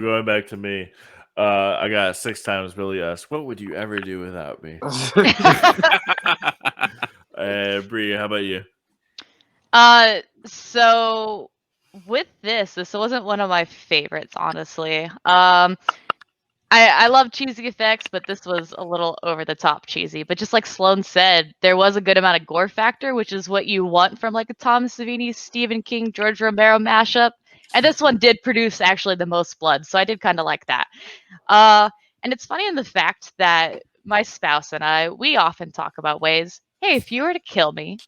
Going back to me, I got 6 times Billy asked, "What would you ever do without me?" Bree, how about you? So with this wasn't one of my favorites, honestly. I love cheesy effects, but this was a little over the top cheesy. But just like Sloan said, there was a good amount of gore factor, which is what you want from like a Thomas Savini, Stephen King, George Romero mashup. And this one did produce actually the most blood, so I did kind of like that. Uh, and it's funny in the fact that my spouse and I, we often talk about ways, hey, if you were to kill me,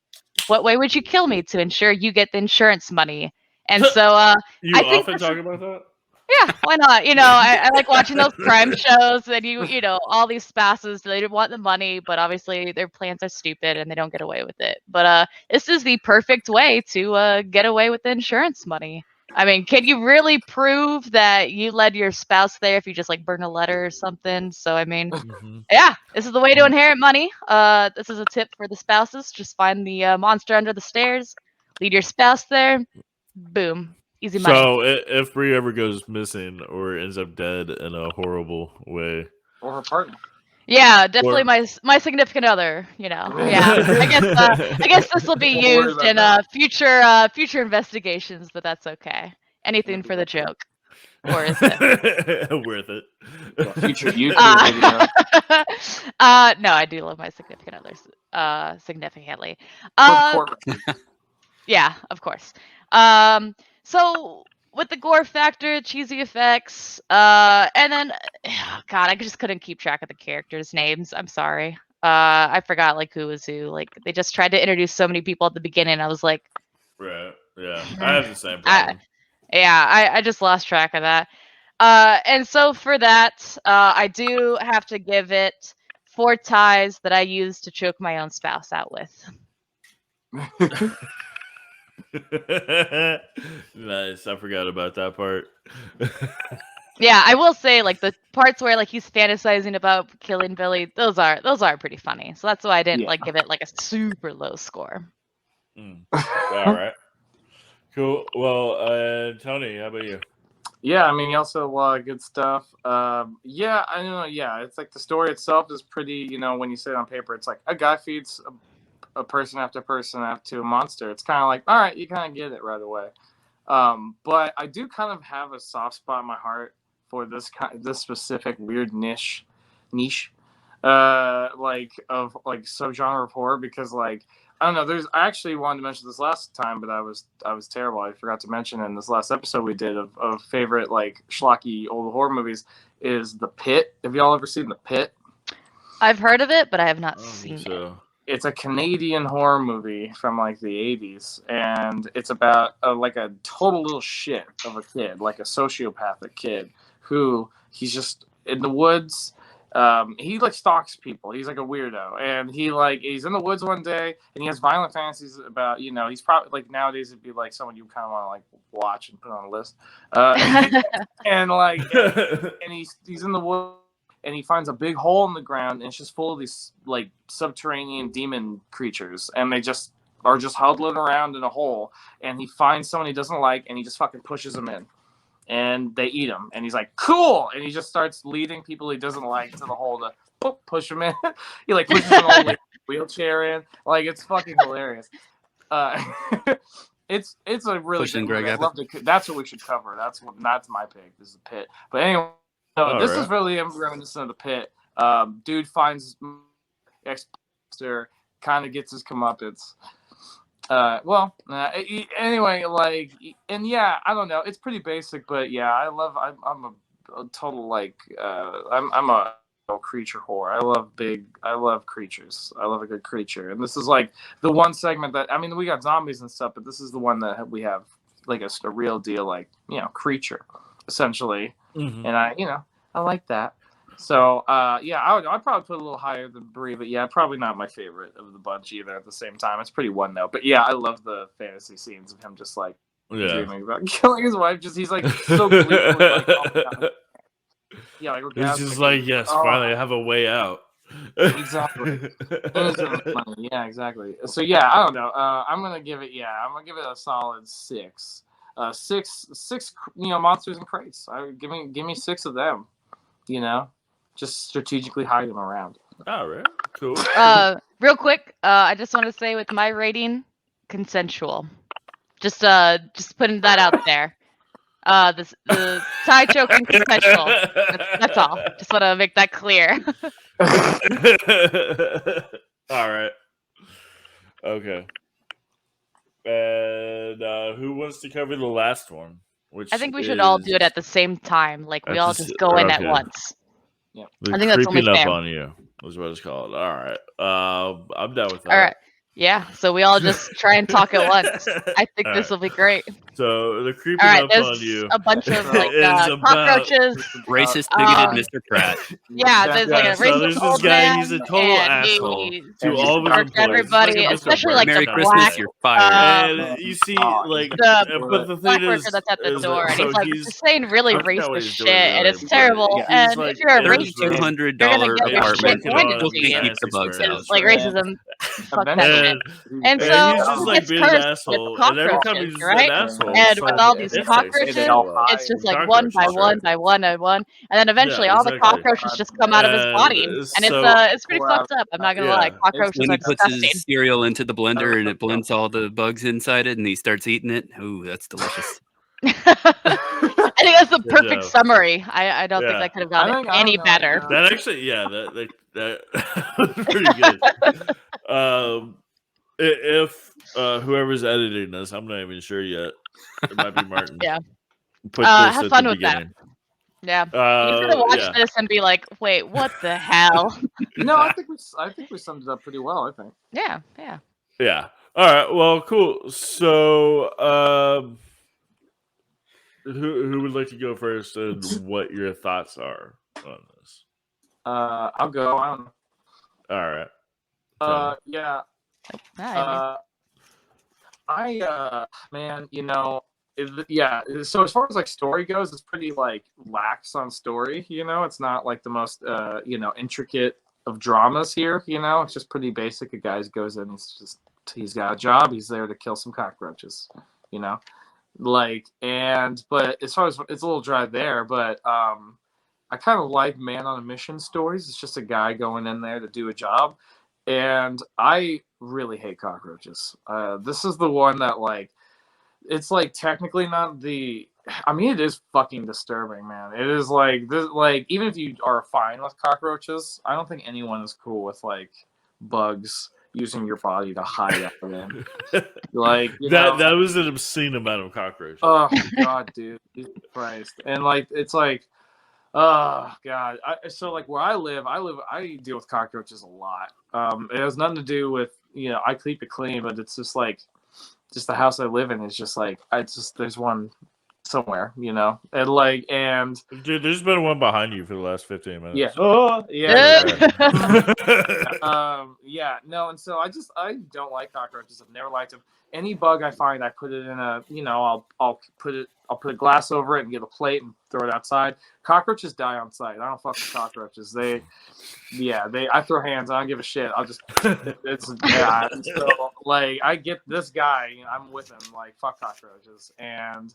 what way would you kill me to ensure you get the insurance money? And so I You think often this is talk about that? yeah, why not? I like watching those crime shows and all these spouses, they want the money, but obviously their plans are stupid and they don't get away with it. But this is the perfect way to get away with the insurance money. I mean, can you really prove that you led your spouse there if you just like burn a letter or something? So I mean, Mhm. yeah, this is the way to inherit money. This is a tip for the spouses. Just find the monster under the stairs, lead your spouse there, boom, easy money. So, if Bree ever goes missing or ends up dead in a horrible way, Or her partner. Yeah, definitely or my significant other, you know. Yeah. I guess this will be Won't worry used about in that. future investigations, but that's okay. Anything for the joke. Or is it? worth it. Yeah, future YouTube Uh, video. no, I do love my significant others significantly. For the Uh court record. yeah, of course. Um so with the gore factor, cheesy effects, and then God, I just couldn't keep track of the characters' names. I'm sorry. I forgot like who was who. Like they just tried to introduce so many people at the beginning. I was like, Right. Yeah. I have the same I, problem. yeah, I just lost track of that. And so for that, I do have to give it 4 ties that I used to choke my own spouse out with. Nice. I forgot about that part. Yeah, I will say like the parts where like he's fantasizing about killing Billy, those are pretty funny. So that's why I didn't Yeah. like give it like a super low score. Mm. All right. Cool. Well, Tony, how about you? Yeah, I mean, he also a lot of good stuff. Yeah, I don't know. Yeah, it's like the story itself is pretty. When you say it on paper, it's like a guy feeds a person after person to a monster. It's kind of like, all right, you kind of get it right away. But I do kind of have a soft spot in my heart for this specific weird niche, like of like subgenre of horror because like I don't know. I actually wanted to mention this last time, but I was terrible. I forgot to mention in this last episode we did of favorite like schlocky old horror movies is The Pit. Have y'all ever seen The Pit? I've heard of it, but I have I not don't think seen it. so. It's a Canadian horror movie from like the 80s, and it's about like a total little shit of a kid, like a sociopathic kid who he's just in the woods. He like stalks people. He's like a weirdo, and he's in the woods one day, and he has violent fantasies about he's probably like nowadays it'd be like someone you kind of want to like watch and put on a list, and he's in the woods and he finds a big hole in the ground and it's just full of these like subterranean demon creatures and they just are just huddling around in a hole and he finds someone he doesn't like and he just fucking pushes them in and they eat him and he's like cool and he just starts leading people he doesn't like to the hole to push him in. He like pushes an old lady wheelchair in, like it's fucking hilarious. uh it's a really Pushing good Greg movie. I'd Abbott. love to. That's what we should cover. That's my pick. This is The Pit. But anyway, no, All this is right. really reminiscent of The Pit. Dude finds ex kind of gets his comeuppance. Anyway, like, and yeah, I don't know. It's pretty basic, but yeah, I'm a total like, I'm a creature whore. I love creatures. I love a good creature, and this is like the one segment that I mean, we got zombies and stuff, but this is the one that we have like a real deal, like creature, essentially, Hmm. and I like that. So yeah, I'd probably put it a little higher than Bree, but yeah, probably not my favorite of the bunch either. At the same time, it's pretty one note. But yeah, I love the fantasy scenes of him just like Yeah. dreaming about killing his wife. Just he's like so gleefully like, oh my god, yeah, like It's just orgasmic like, and yes, oh, finally I have a way out. exactly. Instantly money. Yeah, exactly. So yeah, I don't know. I'm gonna give it a solid 6. six, monsters in crates. Give me 6 of them. Just strategically hide them around. All right, cool. Real quick, I just want to say with my rating, consensual. Just putting that out there. The tie choking consensual. That's all. Just want to make that clear. All right. Okay. And who wants to cover the last one? Which I think we should all do it at the same time. Like we all just go in at once. Yeah. The I think that's only creeping up fair. on you was what it's called. All right. I'm down with that. All right. Yeah. So we all just try and talk at once. I think All this will be great. So the creeping All right. up There's on you. a bunch of like is about- cockroaches. Racist, bigoted Mr. Pratt. Yeah, there's like a so racist there's this old guy. man, He's a total and asshole he to all of his barks at employees. everybody, He's like a Mr. especially like Merry the Christmas, black. you're fired. And you see, like, The but the black thing worker is, that's at the is door, and so he's like just saying really I forgot what racist he's shit, doing and really, it's but terrible. he's And like if you're a in his racist, room. $3,200 you're gonna get your shit apartment. handed We'll to keep you. the bugs out. It's like right? racism. Fuck that Eventually. shit. And so And he's just he like gets being an cursed asshole, with and every time he's cockroaches, just right? an asshole. And so with all these it cockroaches, takes so well. it's just like one by Cockroaches, one right? by one by one, and then eventually Yeah, all the exactly. cockroaches just come out of his body, and it's pretty Wow. fucked up. I'm not gonna Yeah. lie, cockroaches When are he puts disgusting. his cereal into the blender and it blends all the bugs inside it and he starts eating it. Ooh, that's delicious. I think that's the Good perfect job. summary. I don't think Yeah. I could have done I it think- I any don't know, better. yeah. That actually, yeah, that was pretty good. If whoever's editing this, I'm not even sure yet. It might be Martin. Yeah. Put this Have at fun the with that. beginning. Yeah. He's gonna watch Yeah. this and be like, "Wait, what the hell?" No, I think we summed it up pretty well. I think. Yeah. Yeah. All right. Well, cool. So, who would like to go first, and what your thoughts are on this? I'll go. I don't know. All right. Yeah. Hi, Man, so as far as like story goes, it's pretty like lax on story. It's not like the most intricate of dramas here. It's just pretty basic. A guy goes in, he's got a job. He's there to kill some cockroaches. But as far as it's a little dry there, but I kind of like man on a mission stories. It's just a guy going in there to do a job. And I really hate cockroaches. This is the one that it's technically not the. I mean, it is fucking disturbing, man. It is even if you are fine with cockroaches, I don't think anyone is cool with bugs using your body to hide out of them. That was an obscene amount of cockroaches. Oh God, dude, Jesus Christ! And it's oh God. So where I live, I deal with cockroaches a lot. It has nothing to do with I keep it clean, but it's just just the house I live in is just there's one somewhere, and Dude, there's been one behind you for the last 15 minutes. yeah. Oh yeah. yeah. No, and so I don't like cockroaches. I've never liked them. Any bug I find, I put it in a I'll put a glass over it and get a plate and throw it outside. Cockroaches die on sight. I don't fuck with cockroaches. I throw hands. I don't give a shit. I'll just So I get this guy. I'm with him. Fuck cockroaches. And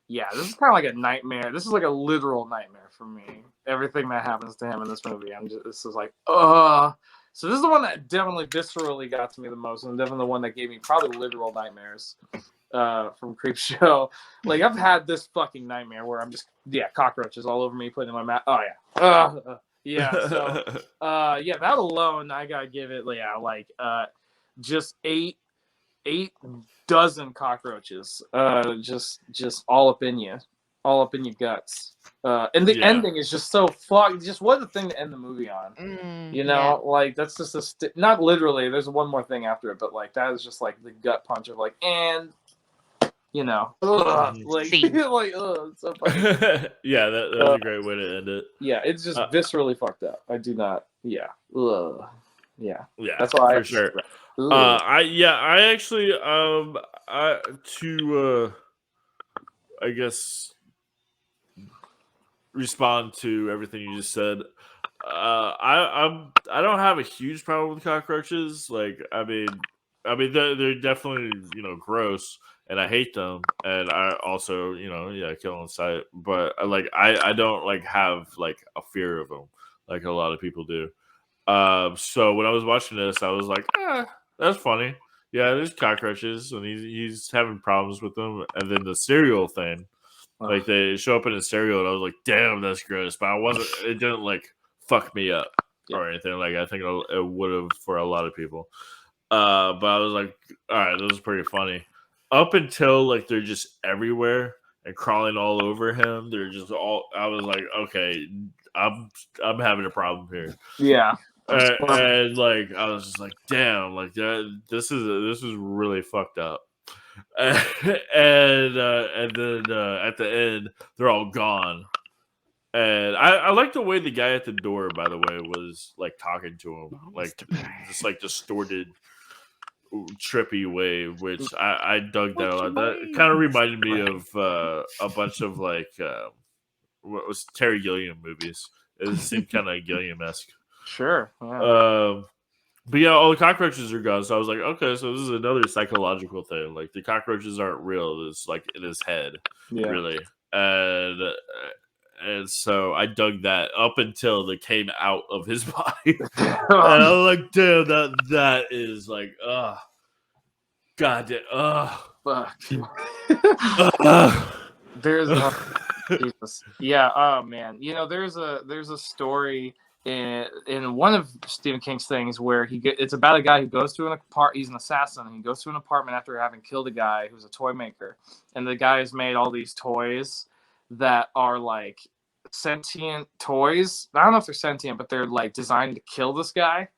yeah, this is kind of like a nightmare. This is like a literal nightmare for me. Everything that happens to him in this movie, this is So this is the one that definitely viscerally got to me the most, and definitely the one that gave me probably literal nightmares from Creepshow. I've had this fucking nightmare where I'm just cockroaches all over me, putting in my mouth. Oh yeah, So that alone, I gotta give it just eight dozen cockroaches, just all up in your guts. And the ending is just so fucked. Just what a thing to end the movie on. That's just not literally. There's one more thing after it, but that is just the gut punch of it's so funny. Yeah, that was a great way to end it. Yeah, it's just viscerally fucked up. I do not. Yeah. Ugh. Yeah. Yeah, That's why for sure. I actually I guess respond to everything you just said. I don't have a huge problem with cockroaches. I mean they're definitely gross, and I hate them, and I also, kill on sight. But I don't like have like a fear of them like a lot of people do. So when I was watching this, I was like, that's funny. Yeah, there's cockroaches, and he's having problems with them. And then the cereal thing, like they show up in a cereal, and I was like, damn, that's gross. But it didn't like fuck me up or anything. Like I think it would have for a lot of people. But I was like, all right, this is pretty funny. Up until like they're just everywhere and crawling all over him. They're just all. I was like, okay, I'm having a problem here. Yeah. And like I was just like, damn, like this is really fucked up. And then at the end, they're all gone. And I like the way the guy at the door, by the way, was like talking to him, like just like distorted, trippy way, which I dug that a lot. That kind of reminded me of a bunch of like what was Terry Gilliam movies. It seemed kind of Gilliam-esque. Sure. Yeah. But yeah, all the cockroaches are gone. So I was like, okay, so this is another psychological thing. Like the cockroaches aren't real. It's like in his head, really. And so I dug that up until they came out of his body. And I was like, damn, that is like, god damn, Fuck. ugh. There's Jesus. Yeah. Oh man. There's a story in one of Stephen King's things where it's about a guy who goes to he's an assassin, and he goes to an apartment after having killed a guy who's a toy maker, and the guy has made all these toys that are like sentient toys. I don't know if they're sentient, but they're like designed to kill this guy,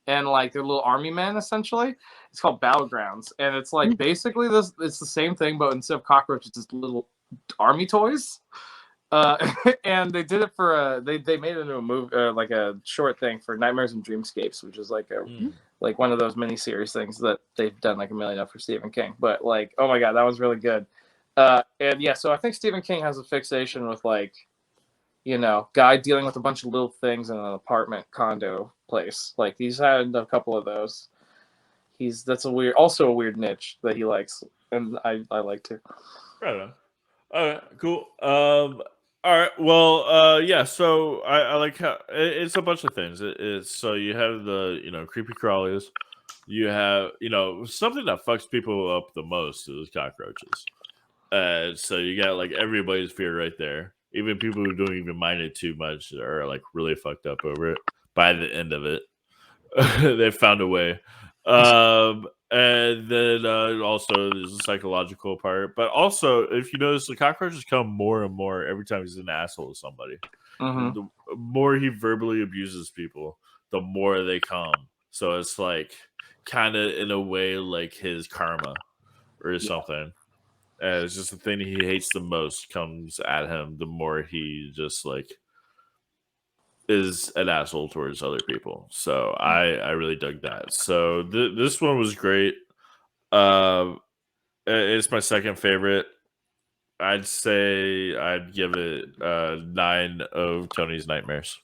and like they're little army men essentially. It's called Battlegrounds, and it's like basically this. It's the same thing, but instead of cockroaches, it's little army toys. And they did it for they made it into a movie, like a short thing for Nightmares and Dreamscapes, which is like like one of those miniseries things that they've done like a million of for Stephen King. But like, oh my god, that was really good. And yeah, so I think Stephen King has a fixation with like, guy dealing with a bunch of little things in an apartment condo place. Like he's had a couple of those. That's also a weird niche that he likes, and I like too. Right on. All right, cool. All right, well, yeah. So I like how it's a bunch of things. It's so you have the creepy crawlies. You have something that fucks people up the most is cockroaches. So you got like everybody's fear right there. Even people who don't even mind it too much are like really fucked up over it. By the end of it, they found a way. And then also there's a psychological part, but also if you notice, the cockroaches come more and more every time he's an asshole to somebody. The more he verbally abuses people, the more they come. So it's like kind of in a way like his karma or something. And it's just the thing he hates the most comes at him the more he just like is an asshole towards other people. So I really dug that. So this one was great. It's my second favorite. I'd say I'd give it 9 of Tony's Nightmares.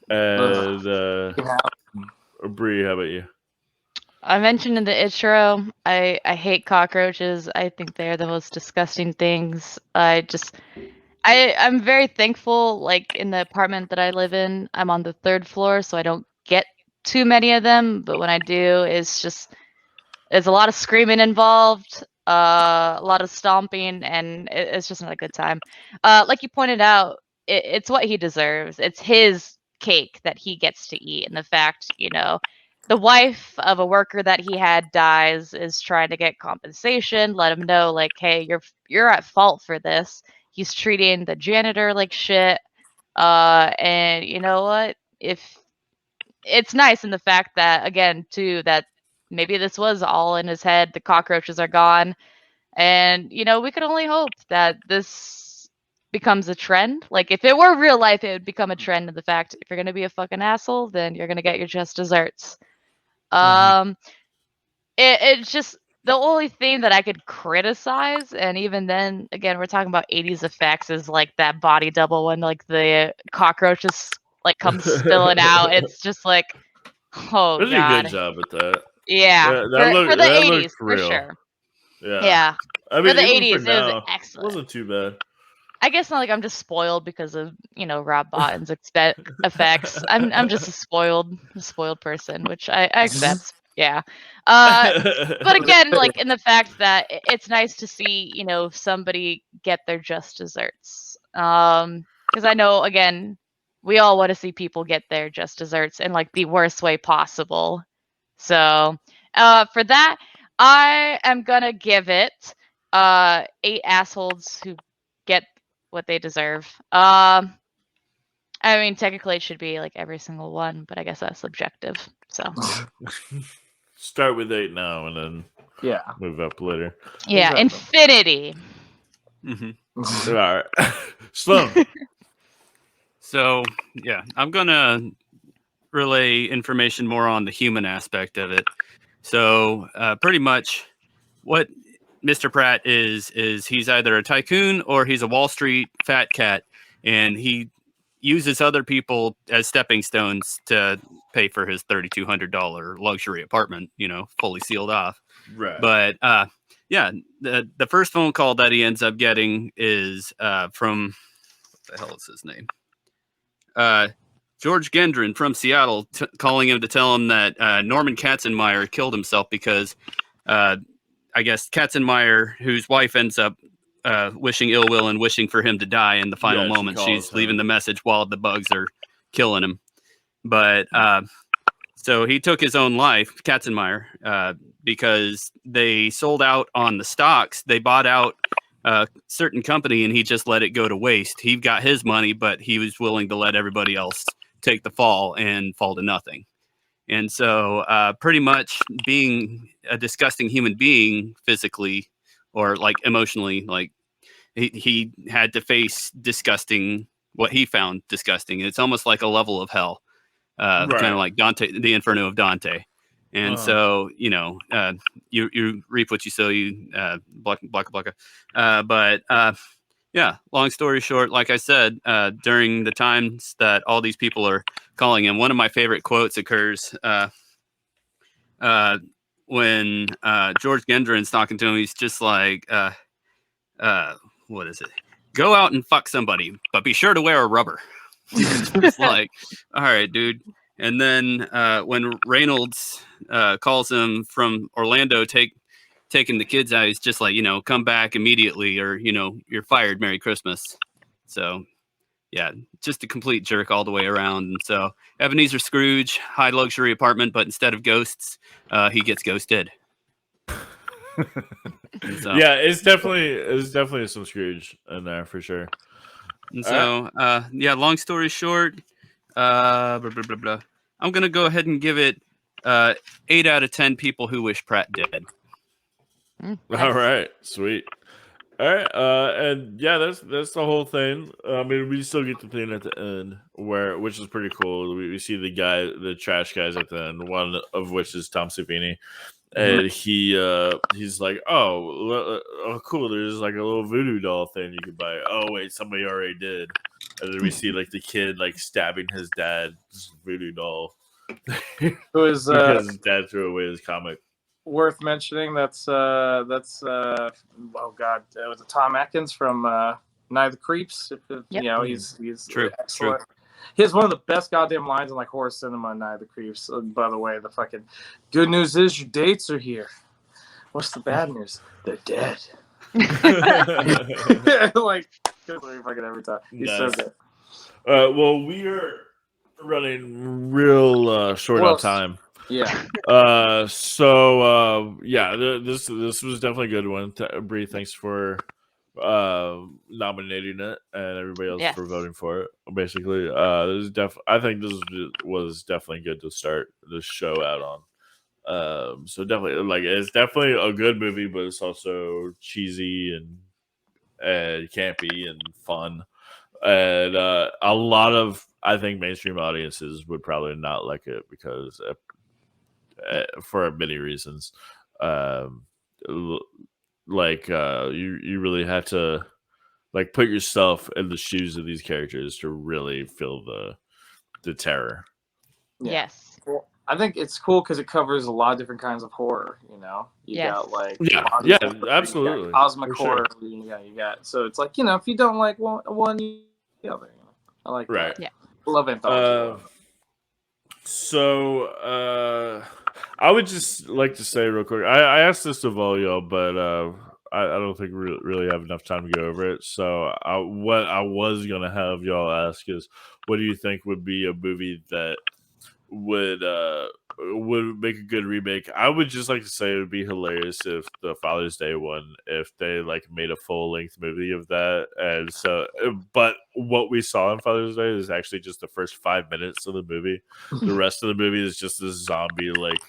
And Bree, how about you? I mentioned in the intro, I hate cockroaches. I think they're the most disgusting things. I'm very thankful, like in the apartment that I live in, I'm on the 3rd floor, so I don't get too many of them. But when I do, there's a lot of screaming involved, a lot of stomping, and it's just not a good time. Like you pointed out, it's what he deserves. It's his cake that he gets to eat, and the fact, the wife of a worker that he had dies is trying to get compensation. Let him know, like, hey, you're at fault for this. He's treating the janitor like shit. And you know what? If it's nice in the fact that, again, too, that maybe this was all in his head. The cockroaches are gone. And, we could only hope that this becomes a trend. Like, if it were real life, it would become a trend in the fact if you're going to be a fucking asshole, then you're going to get your just desserts. It's just the only thing that I could criticize, and even then, again, we're talking about 80s effects, is like that body double when like the cockroaches like come spilling out. It's just like, oh They did a god. good job with that. Yeah, That for the that 80s, looked for real. sure. Yeah. Yeah, I for mean, the even for 80s, it was now, it excellent. wasn't too bad. I guess not like I'm just spoiled because of Rob Bottin's effects. I'm just a spoiled person, which I accept. Yeah. But again, like in the fact that it's nice to see somebody get their just desserts. Because I know again, we all want to see people get their just desserts in like the worst way possible. So, for that, I am gonna give it 8 assholes who get what they deserve. I mean, technically it should be like every single one, but I guess that's subjective. So Start with 8 now and then Yeah. move up later. yeah, Exactly. infinity. All right. Sloan. So yeah, I'm gonna relay information more on the human aspect of it. So pretty much what Mr. Pratt is he's either a tycoon or he's a Wall Street fat cat, and he uses other people as stepping stones to pay for his $3,200 luxury apartment, fully sealed off. Right. But yeah, the first phone call that he ends up getting is from, what the hell is his name? George Gendron from Seattle, calling him to tell him that Norman Katzenmeyer killed himself because I guess Katzenmeyer, whose wife ends up wishing ill will and wishing for him to die in the final Yeah, she moment. calls She's leaving him. the message while the bugs are killing him. But so he took his own life, Katzenmeyer, because they sold out on the stocks. They bought out a certain company and he just let it go to waste. He got his money, but he was willing to let everybody else take the fall and fall to nothing. And so pretty much being a disgusting human being physically or like emotionally, like he had to face disgusting, what he found disgusting. It's almost like a level of hell, kind Right. of like Dante, the Inferno of Dante. And so, you reap what you sow, you blocka. But yeah, long story short, like I said, during the times that all these people are calling him, one of my favorite quotes occurs when George Gendron's talking to him. He's just like, what is it? Go out and fuck somebody, but be sure to wear a rubber. It's like, all right, dude. And then when Reynolds calls him from Orlando, taking the kids out, he's just like, come back immediately, or you're fired. Merry Christmas. So yeah, just a complete jerk all the way around. And so Ebenezer Scrooge, high luxury apartment, but instead of ghosts, he gets ghosted. So, Yeah, it's definitely some Scrooge in there for sure. And so, yeah, long story short, blah, blah, blah, blah. I'm going to go ahead and give it 8 out of 10 people who wish Pratt dead. All Nice. right, sweet. All right, and yeah, that's the whole thing. I mean, we still get the thing at the end which is pretty cool. We see the trash guys at the end. One of which is Tom Savini, and he's like, oh, cool. There's like a little voodoo doll thing you could buy. Oh wait, somebody already did. And then we see like the kid like stabbing his dad's voodoo doll Who is because his dad threw away his comic. worth mentioning? That's oh god, it was Tom Atkins from Night of the Creeps. Yep. He's True, excellent. He has one of the best goddamn lines in like horror cinema in Night of the Creeps. By the way, the fucking good news is your dates are here. What's the bad news? They're dead. Like fucking every time. He's so Nice. good. Well, we are running real short on Close. time. Yeah. Yeah, this was definitely a good one. Bree, thanks for nominating it, and everybody else for Yes. voting for it. Basically, I think this was definitely good to start this show out on. So definitely, like, it's definitely a good movie, but it's also cheesy and campy and fun, and a lot of, I think, mainstream audiences would probably not like it because for many reasons. You really have to like put yourself in the shoes of these characters to really feel the terror. Yeah. Yes. Well, I think it's cool because it covers a lot of different kinds of horror. You know, you Yes. got like Yeah, body yeah, horror, absolutely, you got cosmic for sure. horror. You got so it's like, you know, if you don't like one, you the other. You know? I like Right. that. Yeah. I love anthology. So I would just like to say real quick. I asked this of all y'all, but I don't think we really have enough time to go over it. So what I was gonna have y'all ask is, what do you think would be a movie that would make a good remake? I would just like to say it would be hilarious if the Father's Day one, if they like made a full length movie of that. And so, but what we saw on Father's Day is actually just the first 5 minutes of the movie. The rest of the movie is just this zombie like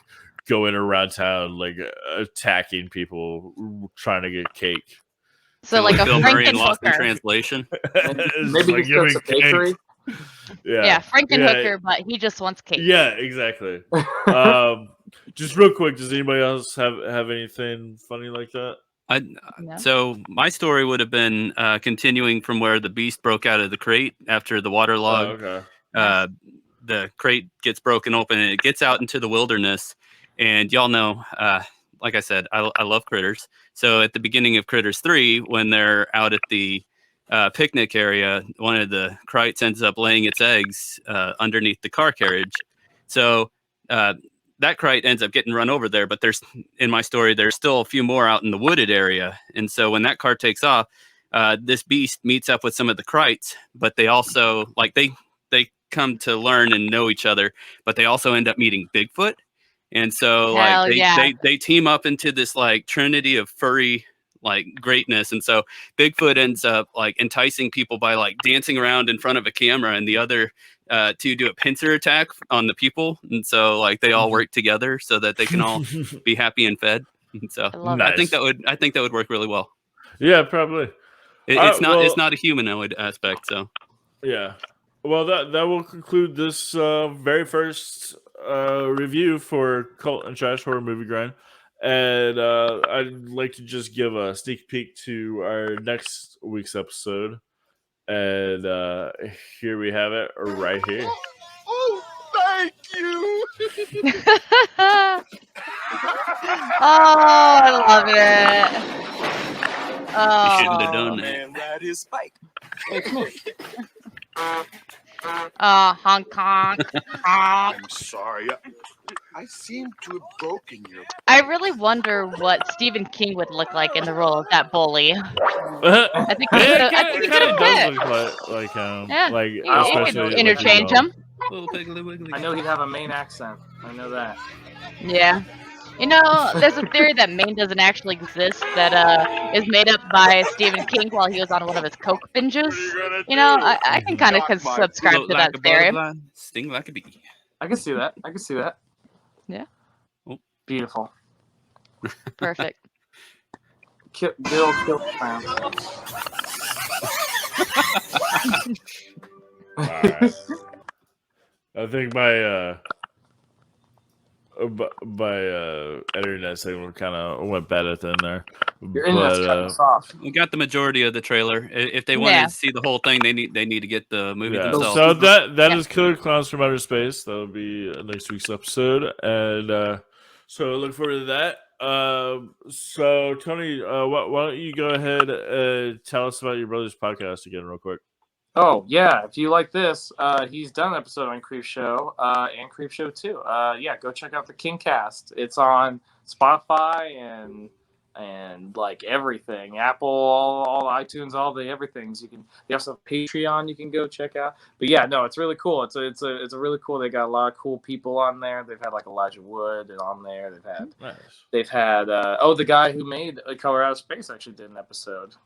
going around town like attacking people trying to get cake. So like a Bill Murray in Lost in Frankenhooker. Translation. It's Maybe like he starts a giving cake. bakery. Yeah, Frankenhooker, but he just wants cake. Yeah, exactly. Just real quick, does anybody else have anything funny like that? No? So my story would have been continuing from where the beast broke out of the crate after the Oh, waterlogged. okay. The crate gets broken open and it gets out into the wilderness. And y'all know, like I said, I love critters. So at the beginning of Critters 3, when they're out at the picnic area, one of the krites ends up laying its eggs underneath the car carriage. So that krite ends up getting run over there. But in my story, there's still a few more out in the wooded area. And so when that car takes off, this beast meets up with some of the krites, but they also they come to learn and know each other, but they also end up meeting Bigfoot. And so Hell yeah. they team up into this like trinity of furry like greatness. And so Bigfoot ends up like enticing people by like dancing around in front of a camera, and the other two do a pincer attack on the people. And so like they all work together so that they can all be happy and fed. And so I love Nice. I think that would work really well. Yeah, probably. It's well, not a humanoid aspect. So Yeah. Well, that will conclude this very first review for Cult and Trash Horror Movie Grind. And I'd like to just give a sneak peek to our next week's episode. And here we have it right here. Oh, thank you. Oh, I love it. you shouldn't have Oh, done that. Man, ride his bike. Hong Kong. Honk. I'm sorry. I seem to have broken your. I really wonder what Stephen King would look like in the role of that bully. I think he it could kind of have does fit. look like him. Yeah, Like, You especially could like, interchange you know. him. Little piggly wiggly. I know he'd have a Maine accent. I know that. Yeah. You know, there's a theory that Maine doesn't actually exist, that is made up by Stephen King while he was on one of his coke binges. You know, I can kind of subscribe Float to like that a theory. butterfly, sting like a bee. I can see that. I can see that. Yeah. Oh. Beautiful. Perfect. Bill killed the clown. All right. I think my internet signal kind of went bad at the end there. Your internet's cutting us off. We got the majority of the trailer. If they wanted Yeah. to see the whole thing, they need to get the movie Yeah. themselves. So that Yeah. is Killer Clowns from Outer Space. That'll be next week's episode, and so look forward to that. So Tony, why don't you go ahead and tell us about your brother's podcast again, real quick? Oh yeah, if you like this, he's done an episode on Creepshow and Creepshow 2. Yeah, go check out the Kingcast. It's on Spotify and like everything, Apple, all iTunes, all the everythings. They also have Patreon you can go check out. But yeah, no, it's really cool. It's a really cool. They got a lot of cool people on there. They've had like Elijah Wood on there. Nice. They've had the guy who made Color Out of Space actually did an episode.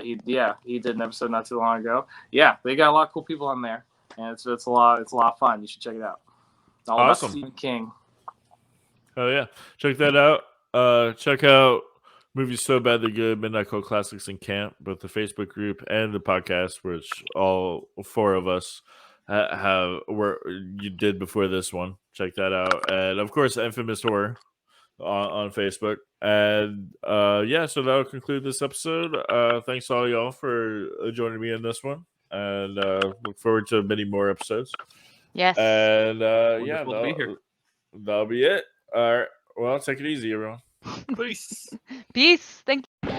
He did an episode not too long ago. Yeah, they got a lot of cool people on there, and it's a lot of fun. You should check it out. All Awesome. about Stephen King. Oh yeah, check that out. Check out Movies So Bad They're Good, Midnight Cult Classics in Camp, both the Facebook group and the podcast, which all four of us you did before this one. Check that out, and of course, Infamous Horror on Facebook. And so that'll conclude this episode. Thanks all y'all for joining me in this one, and look forward to many more episodes. Yes. And Wonderful to be here. That'll be it. All right. Well, take it easy, everyone. Peace. Peace. Thank you.